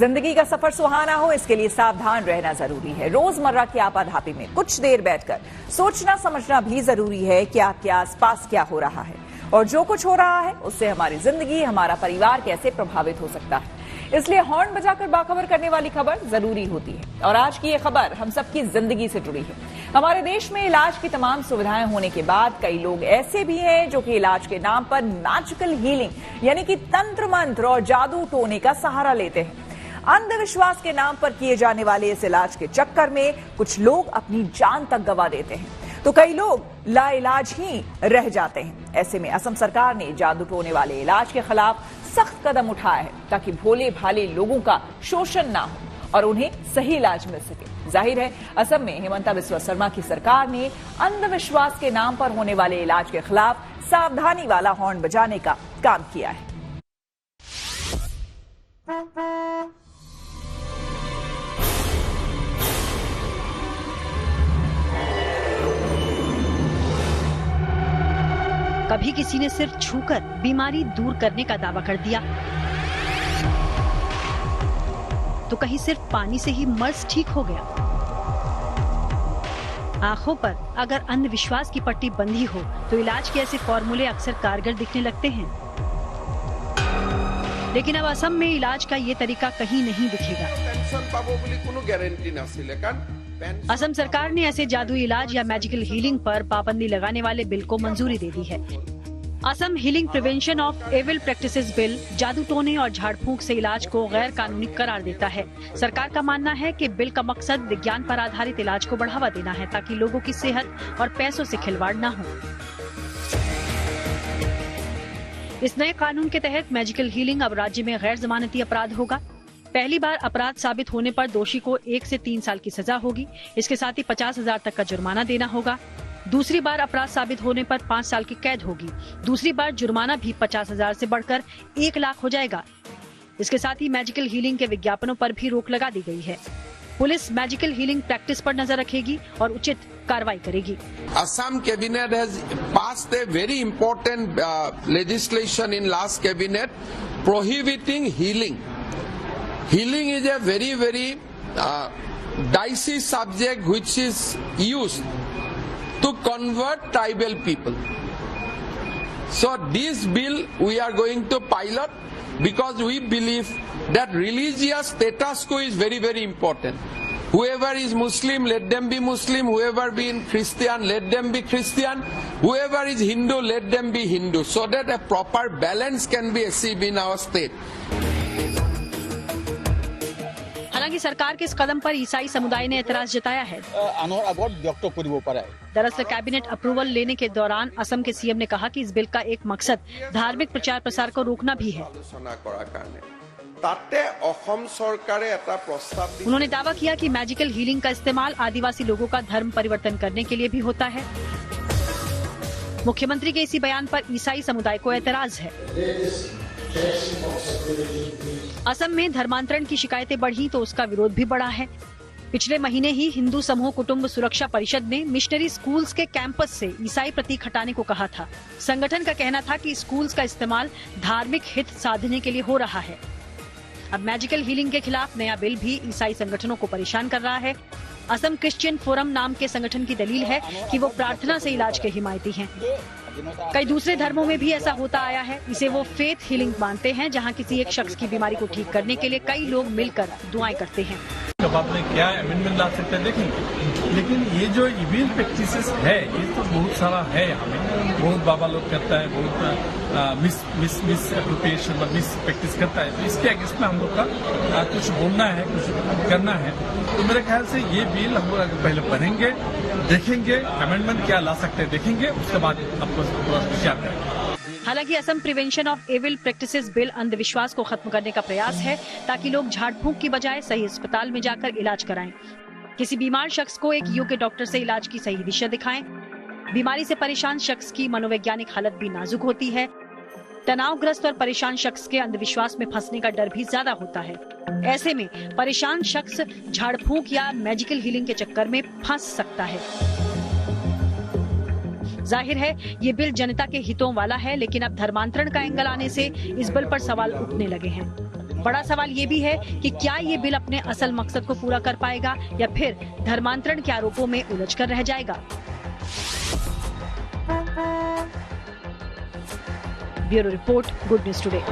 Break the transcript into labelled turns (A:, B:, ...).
A: जिंदगी का सफर सुहाना हो, इसके लिए सावधान रहना जरूरी है। रोजमर्रा की आपाधापी में कुछ देर बैठकर सोचना समझना भी जरूरी है कि आपके आसपास क्या हो रहा है और जो कुछ हो रहा है उससे हमारी जिंदगी, हमारा परिवार कैसे प्रभावित हो सकता है। इसलिए हॉर्न बजाकर बाखबर करने वाली खबर जरूरी होती है। और आज की ये खबर हम सबकी जिंदगी से जुड़ी है। हमारे देश में इलाज की तमाम सुविधाएं होने के बाद कई लोग ऐसे भी हैं जो कि इलाज के नाम पर मैजिकल हीलिंग यानी कि तंत्र मंत्र और जादू टोने का सहारा लेते हैं। अंधविश्वास के नाम पर किए जाने वाले इस इलाज के चक्कर में कुछ लोग अपनी जान तक गंवा देते हैं तो कई लोग लाइलाज ही रह जाते हैं। ऐसे में असम सरकार ने जादू टोने वाले इलाज के खिलाफ सख्त कदम उठाया है ताकि भोले भाले लोगों का शोषण ना हो और उन्हें सही इलाज मिल सके। जाहिर है, असम में हिमंता बिस्वा शर्मा की सरकार ने अंधविश्वास के नाम पर होने वाले इलाज के खिलाफ सावधानी वाला हॉर्न बजाने का काम किया है।
B: कभी किसी ने सिर्फ छूकर बीमारी दूर करने का दावा कर दिया, तो कहीं सिर्फ पानी से ही मर्ज ठीक हो गया। आंखों पर अगर अंधविश्वास की पट्टी बंधी हो तो इलाज के ऐसे फॉर्मूले अक्सर कारगर दिखने लगते हैं। लेकिन अब असम में इलाज का ये तरीका कहीं नहीं दिखेगा। असम सरकार ने ऐसे जादुई इलाज या मैजिकल हीलिंग पर पाबंदी लगाने वाले बिल को मंजूरी दे दी है। Assam healing prevention of evil practices bill जादू टोने और झाड़ फूंक से इलाज को गैर कानूनी करार देता है। सरकार का मानना है कि बिल का मकसद विज्ञान पर आधारित इलाज को बढ़ावा देना है ताकि लोगों की सेहत और पैसों से खिलवाड़ न हो। इस नए कानून के तहत मैजिकल हीलिंग अब राज्य में गैर जमानती अपराध होगा। पहली बार अपराध साबित होने पर दोषी को 1 से 3 साल की सजा होगी। इसके साथ ही 50,000 तक का जुर्माना देना होगा। दूसरी बार अपराध साबित होने पर 5 साल की कैद होगी। दूसरी बार जुर्माना भी 50,000 से बढ़कर 1 लाख हो जाएगा। इसके साथ ही मैजिकल हीलिंग के विज्ञापनों पर भी रोक लगा दी गई है। पुलिस मैजिकल हीलिंग प्रैक्टिस पर नजर रखेगी और उचित कार्रवाई करेगी।
C: Assam cabinet has passed a very important legislation in last cabinet prohibiting healing. Healing is a very dicey subject which is used to convert tribal people. So this bill we are going to pilot because we believe that religious status quo is very important. Whoever is Muslim, let them be Muslim. Whoever be Christian, let them be Christian. Whoever is Hindu, let them be Hindu. So that a proper balance can be achieved in our state.
B: हालांकि सरकार के इस कदम पर ईसाई समुदाय ने एतराज जताया है। दरअसल कैबिनेट अप्रूवल लेने के दौरान असम के सीएम ने कहा कि इस बिल का एक मकसद धार्मिक प्रचार प्रसार को रोकना भी है। उन्होंने दावा किया कि मैजिकल हीलिंग का इस्तेमाल आदिवासी लोगों का धर्म परिवर्तन करने के लिए भी होता है। मुख्यमंत्री के इसी बयान पर ईसाई समुदाय को एतराज है। असम में धर्मांतरण की शिकायतें बढ़ी तो उसका विरोध भी बढ़ा है। पिछले महीने ही हिंदू समूह कुटुंब सुरक्षा परिषद ने मिशनरी स्कूल्स के कैंपस से ईसाई प्रतीक हटाने को कहा था। संगठन का कहना था कि स्कूल्स का इस्तेमाल धार्मिक हित साधने के लिए हो रहा है। अब मैजिकल हीलिंग के खिलाफ नया बिल भी ईसाई संगठनों को परेशान कर रहा है। असम क्रिश्चियन फोरम नाम के संगठन की दलील है कि वो प्रार्थना से इलाज के हिमायती हैं। कई दूसरे धर्मों में भी ऐसा होता आया है। इसे वो फेथ हीलिंग मानते हैं, जहां किसी एक शख्स की बीमारी को ठीक करने के लिए कई लोग मिलकर दुआएं करते हैं।
D: अब आपने क्या अमेंडमेंट ला सकते हैं देखेंगे, लेकिन ये जो इविल प्रैक्टिसेस है ये तो बहुत सारा है। यहाँ में बहुत बाबा लोग करता है, बहुत मिस एप्रोप्रिएशन मिस प्रैक्टिस करता है। तो इसके अगेंस्ट में हम लोग का कुछ बोलना है, कुछ करना है। तो मेरे ख्याल से ये बिल हम लोग पहले पढ़ेंगे, देखेंगे अमेंडमेंट क्या ला सकते हैं, देखेंगे, उसके बाद आपको पूरा विचार करेंगे।
B: हालांकि Assam prevention of evil practices bill अंधविश्वास को खत्म करने का प्रयास है ताकि लोग झाड़ फूंक की बजाय सही अस्पताल में जाकर इलाज कराएं। किसी बीमार शख्स को एक योग्य डॉक्टर से इलाज की सही दिशा दिखाएं। बीमारी से परेशान शख्स की मनोवैज्ञानिक हालत भी नाजुक होती है। तनावग्रस्त और परेशान शख्स के अंधविश्वास में फंसने का डर भी ज्यादा होता है। ऐसे में परेशान शख्स झाड़ फूंक या मैजिकल हीलिंग के चक्कर में फंस सकता है। जाहिर है ये बिल जनता के हितों वाला है, लेकिन अब धर्मांतरण का एंगल आने से इस बिल पर सवाल उठने लगे हैं। बड़ा सवाल ये भी है कि क्या ये बिल अपने असल मकसद को पूरा कर पाएगा या फिर धर्मांतरण के आरोपों में उलझ कर रह जाएगा। Bureau report, good news today.